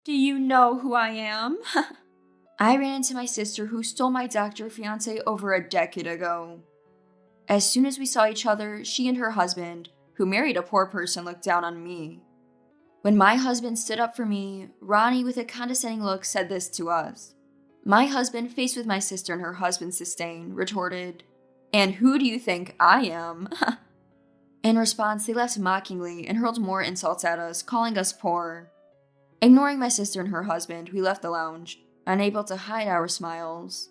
Do you know who I am? I ran into my sister who stole my doctor fiancé over a decade ago. As soon as we saw each other, she and her husband, who married a poor person, looked down on me. When my husband stood up for me, Ronnie, with a condescending look, said this to us. My husband, faced with my sister and her husband's disdain, retorted, "And who do you think I am?" In response, they laughed mockingly and hurled more insults at us, calling us poor. Ignoring my sister and her husband, we left the lounge, unable to hide our smiles.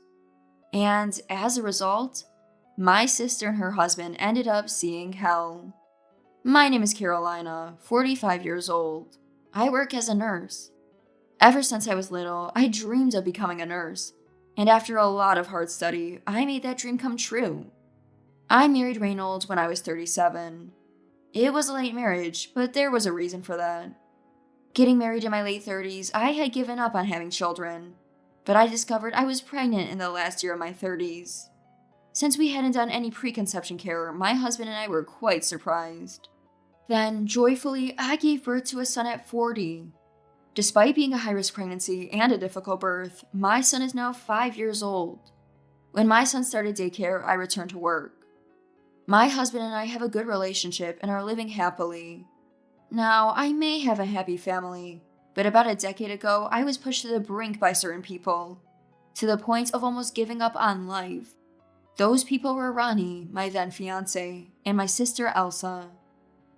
And as a result, my sister and her husband ended up seeing hell. My name is Carolina, 45 years old. I work as a nurse. Ever since I was little, I dreamed of becoming a nurse, and after a lot of hard study, I made that dream come true. I married Reynold when I was 37. It was a late marriage, but there was a reason for that. Getting married in my late 30s, I had given up on having children, but I discovered I was pregnant in the last year of my 30s. Since we hadn't done any preconception care, my husband and I were quite surprised. Then, joyfully, I gave birth to a son at 40. Despite being a high-risk pregnancy and a difficult birth, my son is now 5 years old. When my son started daycare, I returned to work. My husband and I have a good relationship and are living happily. Now, I may have a happy family, but about a decade ago, I was pushed to the brink by certain people, to the point of almost giving up on life. Those people were Ronnie, my then fiancé, and my sister Elsa.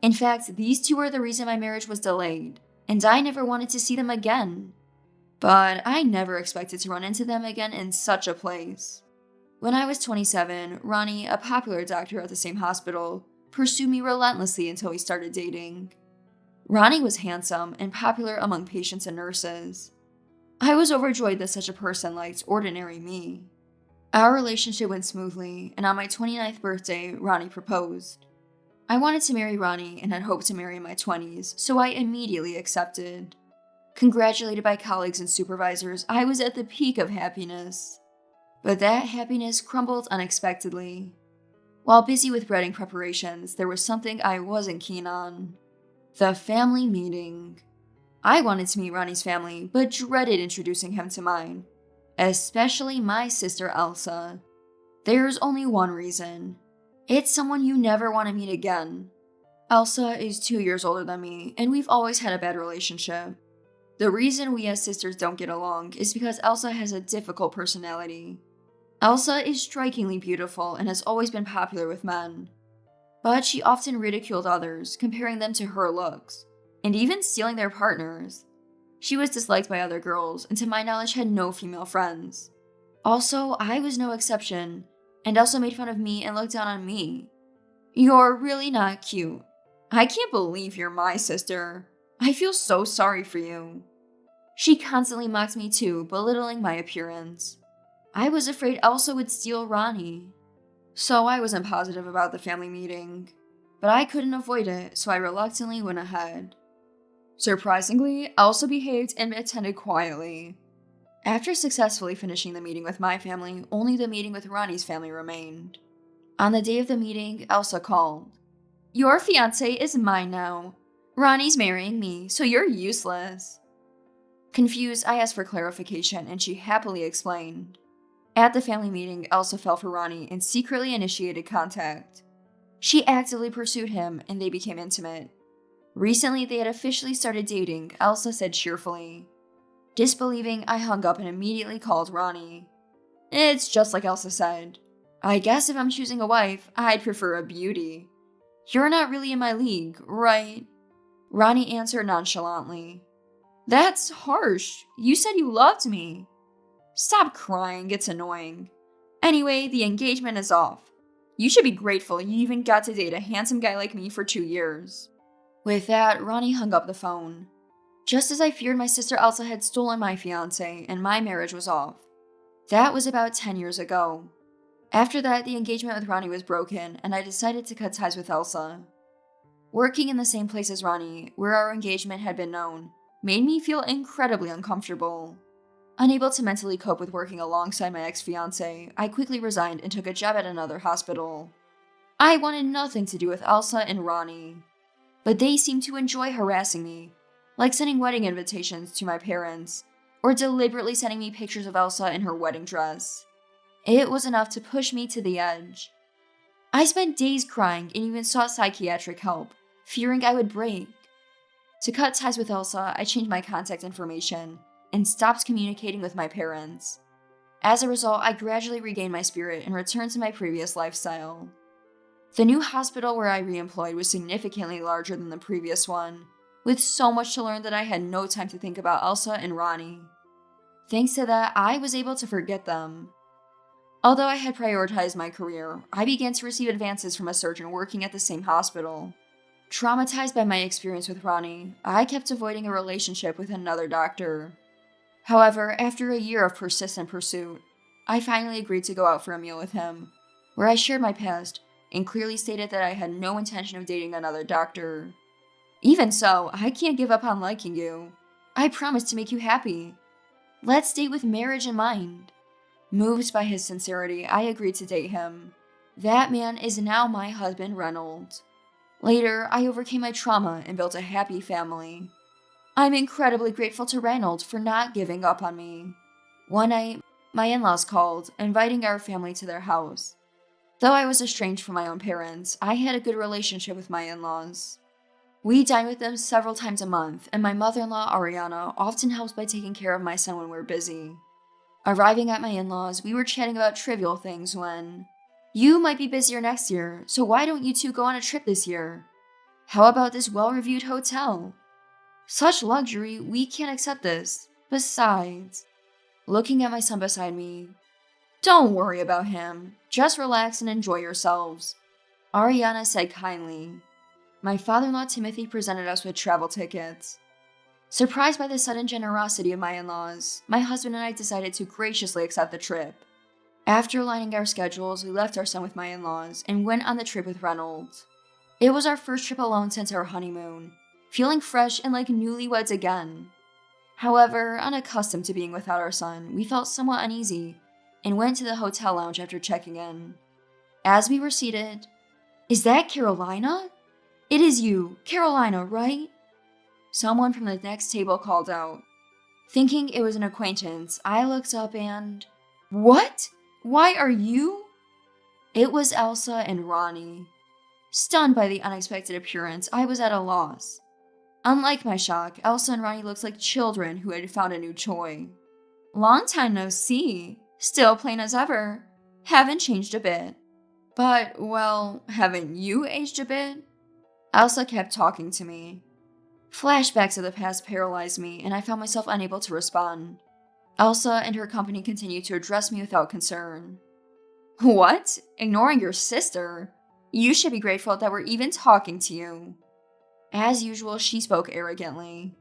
In fact, these two were the reason my marriage was delayed, and I never wanted to see them again. But I never expected to run into them again in such a place. When I was 27, Ronnie, a popular doctor at the same hospital, pursued me relentlessly until we started dating. Ronnie was handsome and popular among patients and nurses. I was overjoyed that such a person liked ordinary me. Our relationship went smoothly, and on my 29th birthday, Ronnie proposed. I wanted to marry Ronnie and had hoped to marry in my 20s, so I immediately accepted. Congratulated by colleagues and supervisors, I was at the peak of happiness. But that happiness crumbled unexpectedly. While busy with wedding preparations, there was something I wasn't keen on. The family meeting. I wanted to meet Ronnie's family, but dreaded introducing him to mine, especially my sister Elsa. There's only one reason. It's someone you never want to meet again. Elsa is 2 years older than me, and we've always had a bad relationship. The reason we as sisters don't get along is because Elsa has a difficult personality. Elsa is strikingly beautiful and has always been popular with men. But she often ridiculed others, comparing them to her looks, and even stealing their partners. She was disliked by other girls, and to my knowledge had no female friends. Also, I was no exception, and Elsa made fun of me and looked down on me. "You're really not cute. I can't believe you're my sister. I feel so sorry for you." She constantly mocked me too, belittling my appearance. I was afraid Elsa would steal Ronnie. So I wasn't positive about the family meeting. But I couldn't avoid it, so I reluctantly went ahead. Surprisingly, Elsa behaved and attended quietly. After successfully finishing the meeting with my family, only the meeting with Ronnie's family remained. On the day of the meeting, Elsa called. "Your fiancé is mine now. Ronnie's marrying me, so you're useless." Confused, I asked for clarification, and she happily explained. At the family meeting, Elsa fell for Ronnie and secretly initiated contact. She actively pursued him, and they became intimate. Recently, they had officially started dating, Elsa said cheerfully. Disbelieving, I hung up and immediately called Ronnie. It's just like Elsa said. I guess if I'm choosing a wife, I'd prefer a beauty. You're not really in my league, right? Ronnie answered nonchalantly. That's harsh. You said you loved me. Stop crying, it's annoying. Anyway, the engagement is off. You should be grateful you even got to date a handsome guy like me for 2 years. With that, Ronnie hung up the phone. Just as I feared, my sister Elsa had stolen my fiancé and my marriage was off. That was about 10 years ago. After that, the engagement with Ronnie was broken, and I decided to cut ties with Elsa. Working in the same place as Ronnie, where our engagement had been known, made me feel incredibly uncomfortable. Unable to mentally cope with working alongside my ex-fiancé, I quickly resigned and took a job at another hospital. I wanted nothing to do with Elsa and Ronnie, but they seemed to enjoy harassing me, like sending wedding invitations to my parents, or deliberately sending me pictures of Elsa in her wedding dress. It was enough to push me to the edge. I spent days crying and even sought psychiatric help, fearing I would break. To cut ties with Elsa, I changed my contact information and stopped communicating with my parents. As a result, I gradually regained my spirit and returned to my previous lifestyle. The new hospital where I re-employed was significantly larger than the previous one, with so much to learn that I had no time to think about Elsa and Ronnie. Thanks to that, I was able to forget them. Although I had prioritized my career, I began to receive advances from a surgeon working at the same hospital. Traumatized by my experience with Ronnie, I kept avoiding a relationship with another doctor. However, after a year of persistent pursuit, I finally agreed to go out for a meal with him, where I shared my past and clearly stated that I had no intention of dating another doctor. Even so, I can't give up on liking you. I promise to make you happy. Let's date with marriage in mind. Moved by his sincerity, I agreed to date him. That man is now my husband, Reynolds. Later, I overcame my trauma and built a happy family. I'm incredibly grateful to Reynolds for not giving up on me. One night, my in-laws called, inviting our family to their house. Though I was estranged from my own parents, I had a good relationship with my in-laws. We dine with them several times a month, and my mother-in-law, Ariana, often helps by taking care of my son when we're busy. Arriving at my in-laws, we were chatting about trivial things when, "You might be busier next year, so why don't you two go on a trip this year? How about this well-reviewed hotel? Such luxury, we can't accept this. Besides," looking at my son beside me, "don't worry about him. Just relax and enjoy yourselves," Ariana said kindly. My father-in-law Timothy presented us with travel tickets. Surprised by the sudden generosity of my in-laws, my husband and I decided to graciously accept the trip. After aligning our schedules, we left our son with my in-laws and went on the trip with Reynolds. It was our first trip alone since our honeymoon, feeling fresh and like newlyweds again. However, unaccustomed to being without our son, we felt somewhat uneasy and went to the hotel lounge after checking in. As we were seated, "Is that Carolina? It is you, Carolina, right?" Someone from the next table called out. Thinking it was an acquaintance, I looked up and... "What? Why are you?" It was Elsa and Ronnie. Stunned by the unexpected appearance, I was at a loss. Unlike my shock, Elsa and Ronnie looked like children who had found a new toy. "Long time no see. Still plain as ever. Haven't changed a bit." "But, well, haven't you aged a bit?" Elsa kept talking to me. Flashbacks of the past paralyzed me, and I found myself unable to respond. Elsa and her company continued to address me without concern. "What? Ignoring your sister? You should be grateful that we're even talking to you." As usual, she spoke arrogantly.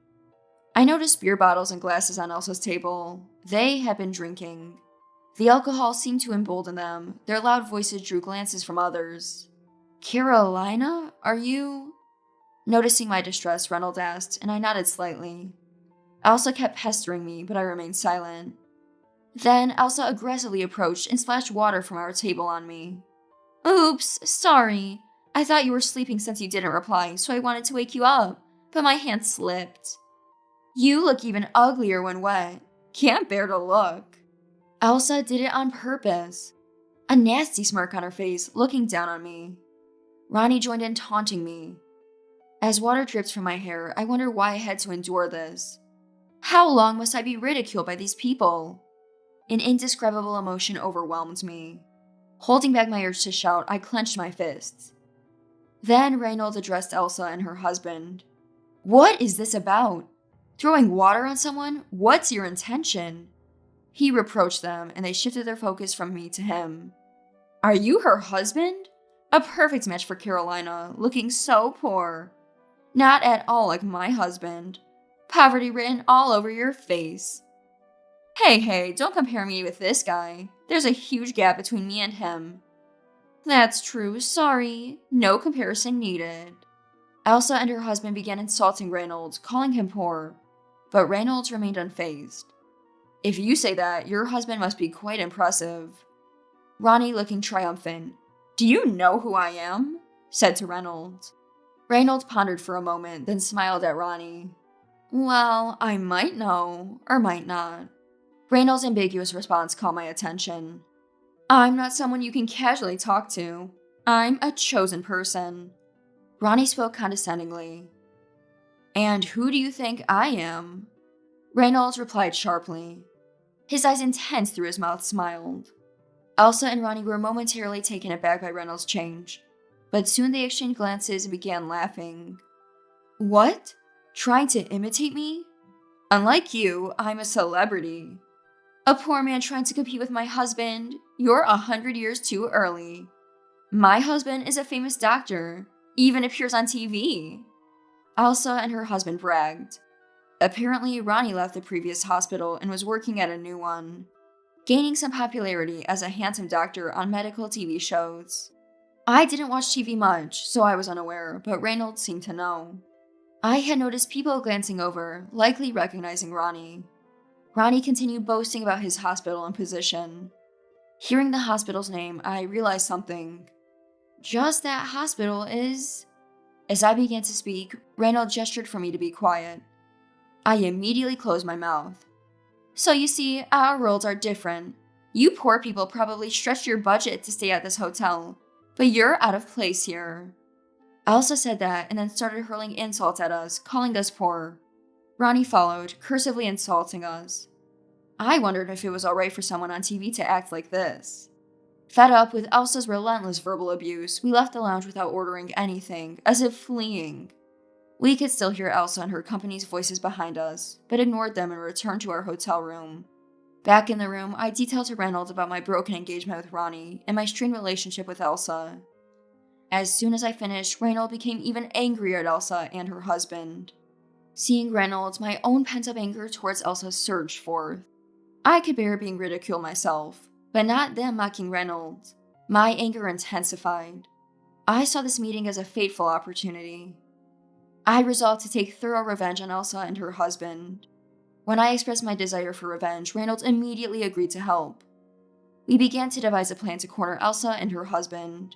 I noticed beer bottles and glasses on Elsa's table. They had been drinking. The alcohol seemed to embolden them. Their loud voices drew glances from others. "Carolina, are you—" Noticing my distress, Reynolds asked, and I nodded slightly. Elsa kept pestering me, but I remained silent. Then Elsa aggressively approached and splashed water from our table on me. "Oops, sorry. I thought you were sleeping since you didn't reply, so I wanted to wake you up, but my hand slipped. You look even uglier when wet. Can't bear to look." Elsa did it on purpose. A nasty smirk on her face, looking down on me. Ronnie joined in taunting me. As water dripped from my hair, I wondered why I had to endure this. How long must I be ridiculed by these people? An indescribable emotion overwhelmed me. Holding back my urge to shout, I clenched my fists. Then Reynolds addressed Elsa and her husband. "What is this about? Throwing water on someone? What's your intention?" He reproached them, and they shifted their focus from me to him. "Are you her husband? A perfect match for Carolina, looking so poor. Not at all like my husband. Poverty written all over your face. Hey, don't compare me with this guy. There's a huge gap between me and him." "That's true, sorry. No comparison needed." Elsa and her husband began insulting Reynolds, calling him poor, but Reynolds remained unfazed. "If you say that, your husband must be quite impressive." Ronnie, looking triumphant. "Do you know who I am?" said to Reynolds. Reynolds pondered for a moment, then smiled at Ronnie. Well, I might know, or might not. Randall's ambiguous response caught my attention. I'm not someone you can casually talk to. I'm a chosen person. Ronnie spoke condescendingly. And who do you think I am? Reynolds replied sharply. His eyes intense through his mouth smiled. Elsa and Ronnie were momentarily taken aback by Reynolds' change, but soon they exchanged glances and began laughing. What? Trying to imitate me? Unlike you, I'm a celebrity. A poor man trying to compete with my husband? You're 100 years too early. My husband is a famous doctor, even appears on TV. Elsa and her husband bragged. Apparently, Ronnie left the previous hospital and was working at a new one, gaining some popularity as a handsome doctor on medical TV shows. I didn't watch TV much, so I was unaware, but Reynolds seemed to know. I had noticed people glancing over, likely recognizing Ronnie. Ronnie continued boasting about his hospital and position. Hearing the hospital's name, I realized something. Just that hospital is... As I began to speak, Reynolds gestured for me to be quiet. I immediately closed my mouth. So you see, our worlds are different. You poor people probably stretched your budget to stay at this hotel, but you're out of place here. Elsa said that and then started hurling insults at us, calling us poor. Ronnie followed, cursively insulting us. I wondered if it was alright for someone on TV to act like this. Fed up with Elsa's relentless verbal abuse, we left the lounge without ordering anything, as if fleeing. We could still hear Elsa and her company's voices behind us, but ignored them and returned to our hotel room. Back in the room, I detailed to Reynolds about my broken engagement with Ronnie and my strained relationship with Elsa. As soon as I finished, Reynolds became even angrier at Elsa and her husband. Seeing Reynolds, my own pent-up anger towards Elsa surged forth. I could bear being ridiculed myself, but not them mocking Reynolds. My anger intensified. I saw this meeting as a fateful opportunity. I resolved to take thorough revenge on Elsa and her husband. When I expressed my desire for revenge, Reynolds immediately agreed to help. We began to devise a plan to corner Elsa and her husband.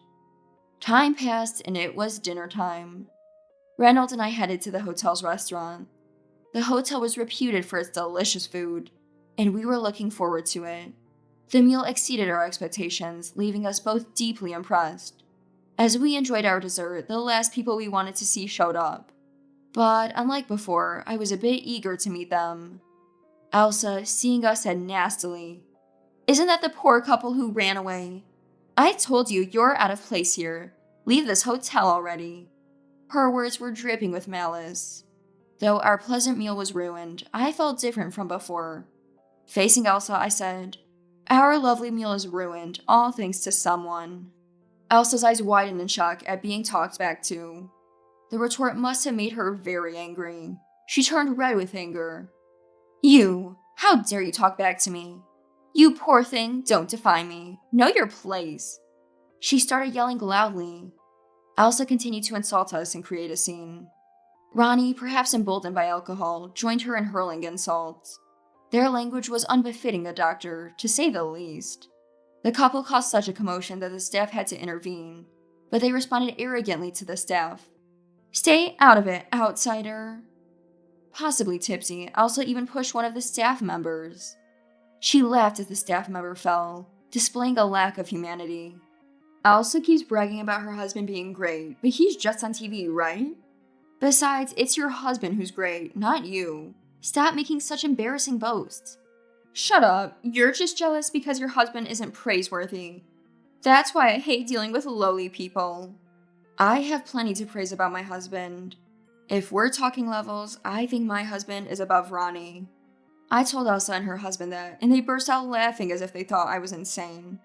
Time passed and it was dinner time. Reynolds and I headed to the hotel's restaurant. The hotel was reputed for its delicious food, and we were looking forward to it. The meal exceeded our expectations, leaving us both deeply impressed. As we enjoyed our dessert, the last people we wanted to see showed up. But unlike before, I was a bit eager to meet them. Elsa, seeing us, said nastily, "Isn't that the poor couple who ran away? I told you you're out of place here. Leave this hotel already." Her words were dripping with malice. Though our pleasant meal was ruined, I felt different from before. Facing Elsa, I said, "Our lovely meal is ruined, all thanks to someone." Elsa's eyes widened in shock at being talked back to. The retort must have made her very angry. She turned red with anger. "You! How dare you talk back to me? You poor thing, don't defy me. Know your place." She started yelling loudly. Elsa continued to insult us and create a scene. Ronnie, perhaps emboldened by alcohol, joined her in hurling insults. Their language was unbefitting a doctor, to say the least. The couple caused such a commotion that the staff had to intervene, but they responded arrogantly to the staff. "Stay out of it, outsider." Possibly tipsy, Elsa even pushed one of the staff members. She laughed as the staff member fell, displaying a lack of humanity. Elsa keeps bragging about her husband being great, but he's just on TV, right? Besides, it's your husband who's great, not you. Stop making such embarrassing boasts. Shut up, you're just jealous because your husband isn't praiseworthy. That's why I hate dealing with lowly people. I have plenty to praise about my husband. If we're talking levels, I think my husband is above Ronnie. I told Elsa and her husband that, and they burst out laughing as if they thought I was insane.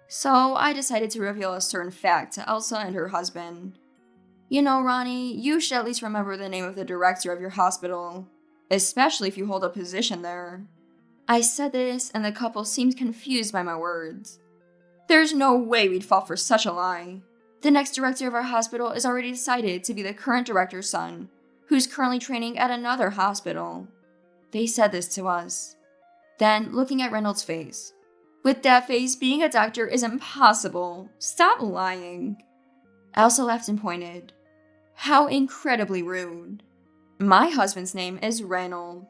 So I decided to reveal a certain fact to Elsa and her husband. You know, Ronnie, you should at least remember the name of the director of your hospital, especially if you hold a position there. I said this, and the couple seemed confused by my words. There's no way we'd fall for such a lie. The next director of our hospital is already decided to be the current director's son, who's currently training at another hospital. They said this to us. Then, looking at Reynolds' face. With that face, being a doctor is impossible. Stop lying. Elsa laughed and pointed. How incredibly rude. My husband's name is Reynold.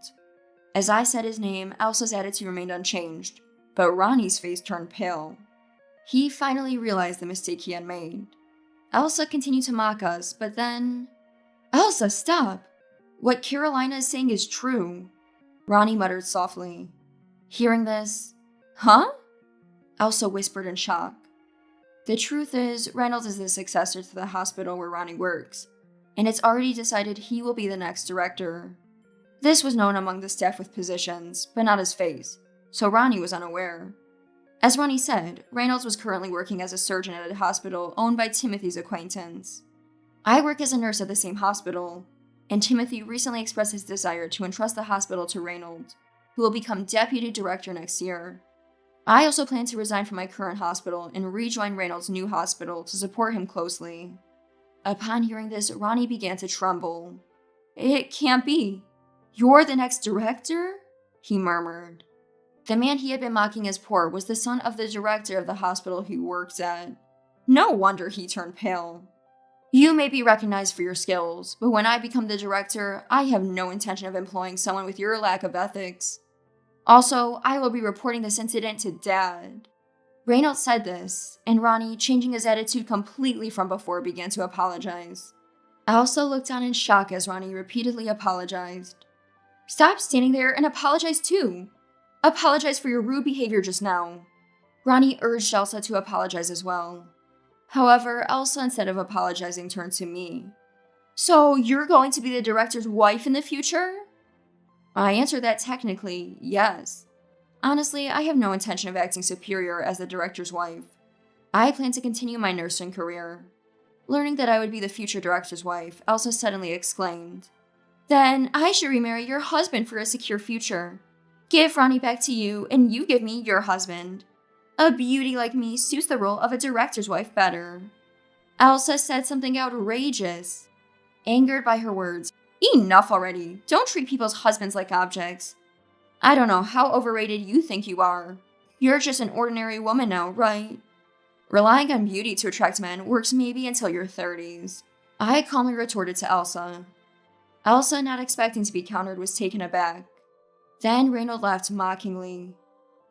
As I said his name, Elsa's attitude remained unchanged, but Ronnie's face turned pale. He finally realized the mistake he had made. Elsa continued to mock us, but then... Elsa, stop! What Carolina is saying is true, Ronnie muttered softly. Hearing this, huh? Elsa whispered in shock. The truth is, Reynolds is the successor to the hospital where Ronnie works, and it's already decided he will be the next director. This was known among the staff with positions, but not his face, so Ronnie was unaware. As Ronnie said, Reynolds was currently working as a surgeon at a hospital owned by Timothy's acquaintance. I work as a nurse at the same hospital, and Timothy recently expressed his desire to entrust the hospital to Reynolds, who will become deputy director next year. I also plan to resign from my current hospital and rejoin Reynolds' new hospital to support him closely. Upon hearing this, Ronnie began to tremble. It can't be. You're the next director? He murmured. The man he had been mocking as poor was the son of the director of the hospital he worked at. No wonder he turned pale. You may be recognized for your skills, but when I become the director, I have no intention of employing someone with your lack of ethics. Also, I will be reporting this incident to Dad. Reynolds said this, and Ronnie, changing his attitude completely from before, began to apologize. Elsa looked on in shock as Ronnie repeatedly apologized. Stop standing there and apologize too. Apologize for your rude behavior just now. Ronnie urged Elsa to apologize as well. However, Elsa, instead of apologizing, turned to me. So, you're going to be the director's wife in the future? I answered that technically, yes. Honestly, I have no intention of acting superior as the director's wife. I plan to continue my nursing career. Learning that I would be the future director's wife, Elsa suddenly exclaimed, Then I should remarry your husband for a secure future. Give Ronnie back to you, and you give me your husband. A beauty like me suits the role of a director's wife better. Elsa said something outrageous. Angered by her words, Enough already. Don't treat people's husbands like objects. I don't know how overrated you think you are. You're just an ordinary woman now, right? Relying on beauty to attract men works maybe until your 30s. I calmly retorted to Elsa. Elsa, not expecting to be countered, was taken aback. Then Reynold laughed mockingly.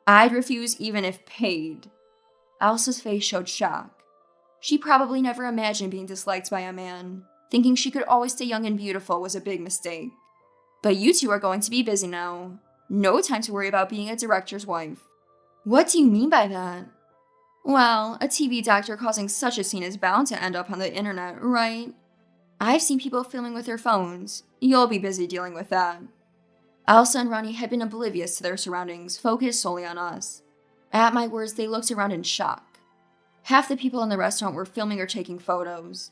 I'd refuse even if paid. Elsa's face showed shock. She probably never imagined being disliked by a man. Thinking she could always stay young and beautiful was a big mistake. But you two are going to be busy now. No time to worry about being a director's wife. What do you mean by that? Well, a TV doctor causing such a scene is bound to end up on the internet, right? I've seen people filming with their phones. You'll be busy dealing with that. Elsa and Ronnie had been oblivious to their surroundings, focused solely on us. At my words, they looked around in shock. Half the people in the restaurant were filming or taking photos.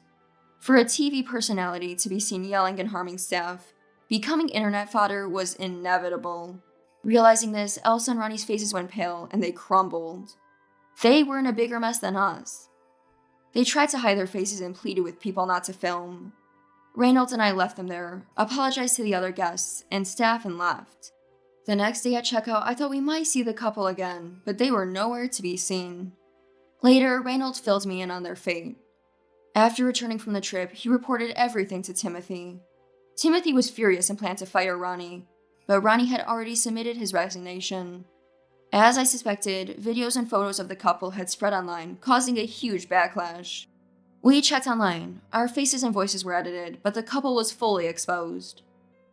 For a TV personality to be seen yelling and harming staff, becoming internet fodder was inevitable. Realizing this, Elsa and Ronnie's faces went pale and they crumbled. They were in a bigger mess than us. They tried to hide their faces and pleaded with people not to film. Reynolds and I left them there, apologized to the other guests and staff, and left. The next day at checkout, I thought we might see the couple again, but they were nowhere to be seen. Later, Reynolds filled me in on their fate. After returning from the trip, he reported everything to Timothy. Timothy was furious and planned to fire Ronnie, but Ronnie had already submitted his resignation. As I suspected, videos and photos of the couple had spread online, causing a huge backlash. We checked online. Our faces and voices were edited, but the couple was fully exposed.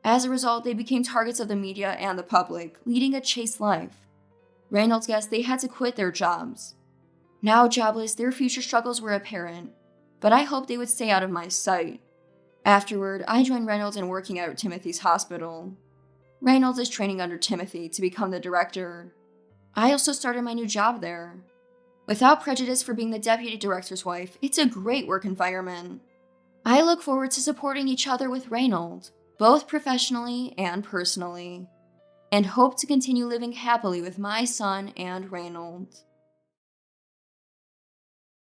As a result, they became targets of the media and the public, leading a chaste life. Reynolds guessed they had to quit their jobs. Now jobless, their future struggles were apparent, but I hoped they would stay out of my sight. Afterward, I joined Reynolds in working out at Timothy's hospital. Reynolds is training under Timothy to become the director. I also started my new job there. Without prejudice for being the deputy director's wife, it's a great work environment. I look forward to supporting each other with Reynolds, both professionally and personally, and hope to continue living happily with my son and Reynolds.